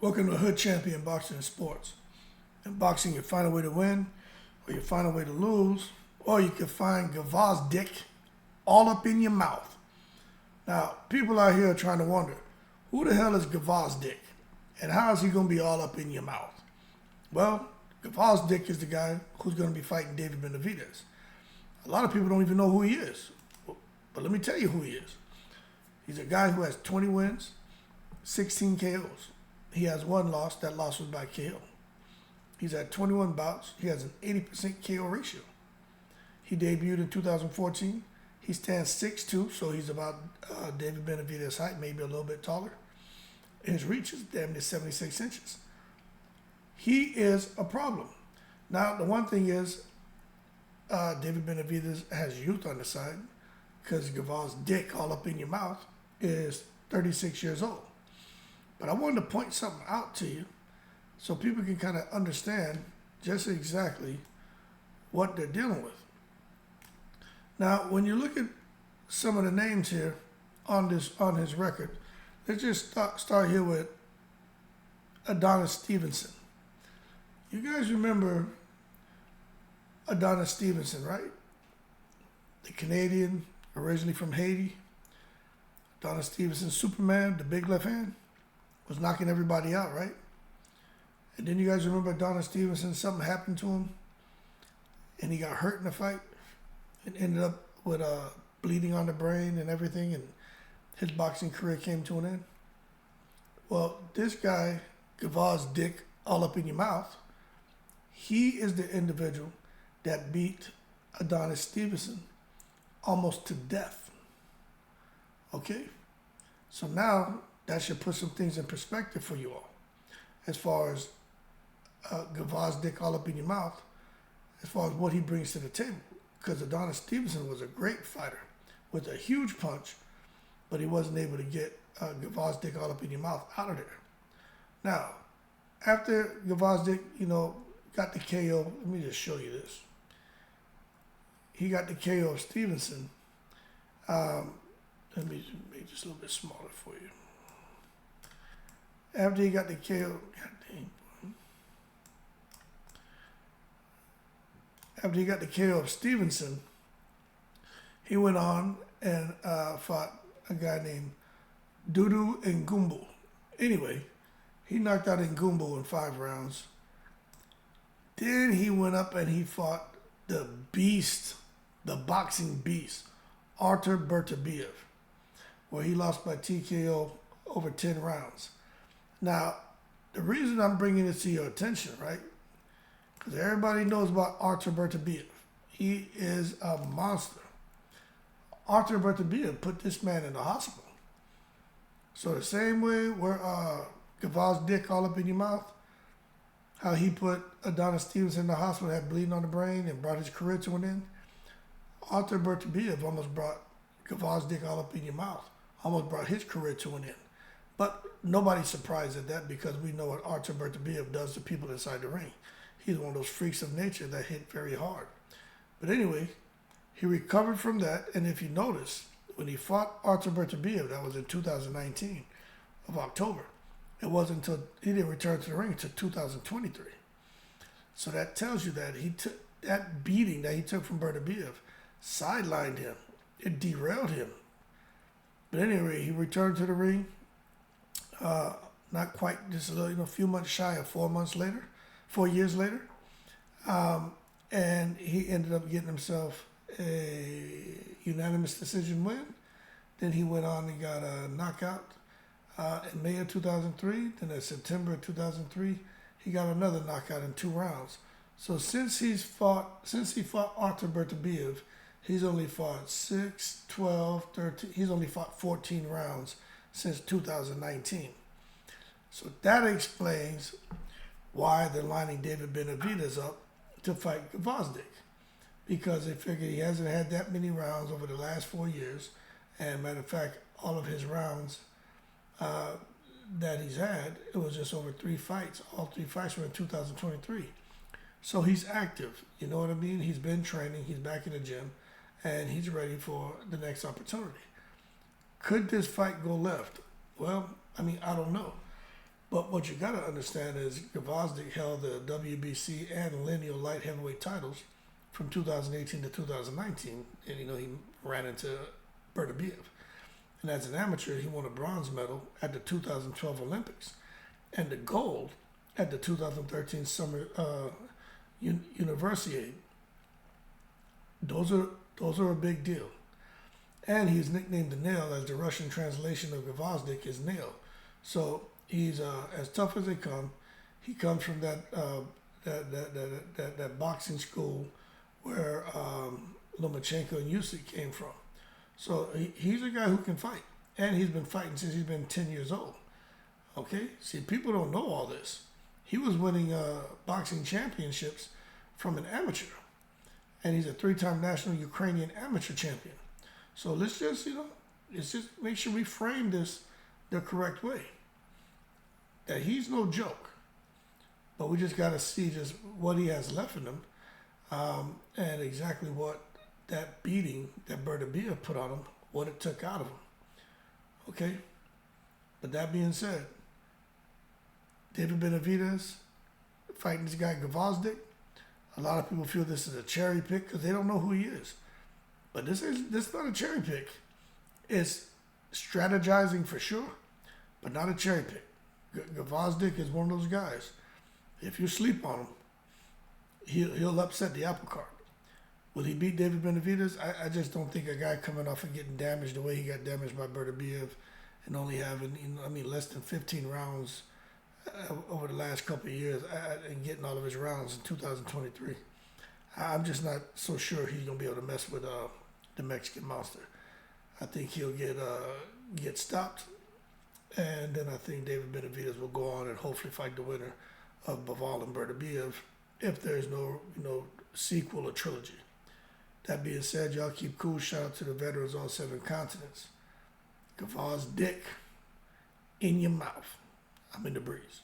Welcome to Hood Champion Boxing and Sports. In boxing, you find a way to win, or you find a way to lose, or you can find Gvozdyk all up in your mouth. Now, people out here are trying to wonder, who the hell is Gvozdyk, and how is he going to be all up in your mouth? Well, Gvozdyk is the guy who's going to be fighting David Benavidez. A lot of people don't even know who he is, but let me tell you who he is. He's a guy who has 20 wins, 16 KOs. He has one loss. That loss was by KO. He's had 21 bouts. He has an 80% KO ratio. He debuted in 2014. He stands 6'2", so he's about David Benavidez's height, maybe a little bit taller. His reach is damn near 76 inches. He is a problem. Now, the one thing is, David Benavidez has youth on the side because Gvozdyk, all up in your mouth, is 36 years old. But I wanted to point something out to you so people can kind of understand just exactly what they're dealing with. Now, when you look at some of the names here on his record, let's just start here with Adonis Stevenson. You guys remember Adonis Stevenson, right? The Canadian, originally from Haiti. Adonis Stevenson, Superman, the big left hand, was knocking everybody out, right? And then you guys remember Adonis Stevenson, something happened to him, and he got hurt in the fight, and ended up with bleeding on the brain and everything, and his boxing career came to an end. Well, this guy, Gvozdyk, all up in your mouth, he is the individual that beat Adonis Stevenson almost to death. Okay? So now that should put some things in perspective for you all as far as Gvozdyk all up in your mouth, as far as what he brings to the table. Because Adonis Stevenson was a great fighter with a huge punch, but he wasn't able to get Gvozdyk all up in your mouth out of there. Now, after Gvozdyk, got the KO, let me just show you this. He got the KO of Stevenson. Let me make this a little bit smaller for you. After he got the KO, after he got the KO of Stevenson, he went on and fought a guy named Dudu Ngumbu. Anyway, he knocked out Ngumbu in 5 rounds. Then he went up and he fought the beast, the boxing beast, Artur Beterbiev, where he lost by TKO over 10 rounds. Now, the reason I'm bringing this to your attention, right, because everybody knows about Artur Beterbiev. He is a monster. Artur Beterbiev put this man in the hospital. So the same way where Gvozdyk all up in your mouth, how he put Adonis Stevenson in the hospital, had bleeding on the brain, and brought his career to an end, Artur Beterbiev almost brought Gvozdyk all up in your mouth, almost brought his career to an end. But nobody's surprised at that because we know what Artur Beterbiev does to people inside the ring. He's one of those freaks of nature that hit very hard. But anyway, he recovered from that, and if you notice, when he fought Artur Beterbiev, that was in 2019 of October, it wasn't until he didn't return to the ring until 2023. So that tells you that he took that beating that he took from Beterbiev, sidelined him. It derailed him. But anyway, he returned to the ring. Not quite, just a few months shy of 4 years later, and he ended up getting himself a unanimous decision win. Then he went on and got a knockout in May of 2003. Then in September of 2003, he got another knockout in 2 rounds. So since he fought Artur Beterbiev, he's only fought 6, 12, 13. He's only fought 14 rounds since 2019. So that explains why they're lining David Benavidez up to fight Gvozdyk. Because they figure he hasn't had that many rounds over the last 4 years. And matter of fact, all of his rounds that he's had, it was just over 3 fights. All 3 fights were in 2023. So he's active. You know what I mean? He's been training. He's back in the gym. And he's ready for the next opportunity. Could this fight go left? Well, I don't know. But what you got to understand is Gvozdyk held the WBC and lineal light heavyweight titles from 2018 to 2019, and he ran into Beterbiev. And as an amateur, he won a bronze medal at the 2012 Olympics and the gold at the 2013 Summer Universiade. Those are a big deal. And he's nicknamed the Nail, as the Russian translation of Gvozdyk is nail. So he's as tough as they come. He comes from that boxing school where Lomachenko and Usyk came from. So he's a guy who can fight, and he's been fighting since he's been 10 years old. Okay, see, people don't know all this. He was winning boxing championships from an amateur, and he's a 3-time national Ukrainian amateur champion. So let's just make sure we frame this the correct way. That he's no joke, but we just got to see just what he has left in him, and exactly what that beating that Beterbiev put on him, what it took out of him. Okay? But that being said, David Benavidez fighting this guy Gvozdyk, a lot of people feel this is a cherry pick because they don't know who he is. But this is not a cherry pick. It's strategizing for sure, but not a cherry pick. Gvozdyk is one of those guys. If you sleep on him, he'll upset the apple cart. Will he beat David Benavidez? I just don't think a guy coming off and getting damaged the way he got damaged by Beterbiev and only having, less than 15 rounds over the last couple of years and getting all of his rounds in 2023. I'm just not so sure he's going to be able to mess with the Mexican monster. I think he'll get stopped, and then I think David Benavidez will go on and hopefully fight the winner of Bivol and Beterbiev if there's no sequel or trilogy. That being said, y'all keep cool. Shout out to the veterans on 7 continents. Gvozdyk in your mouth. I'm in the breeze.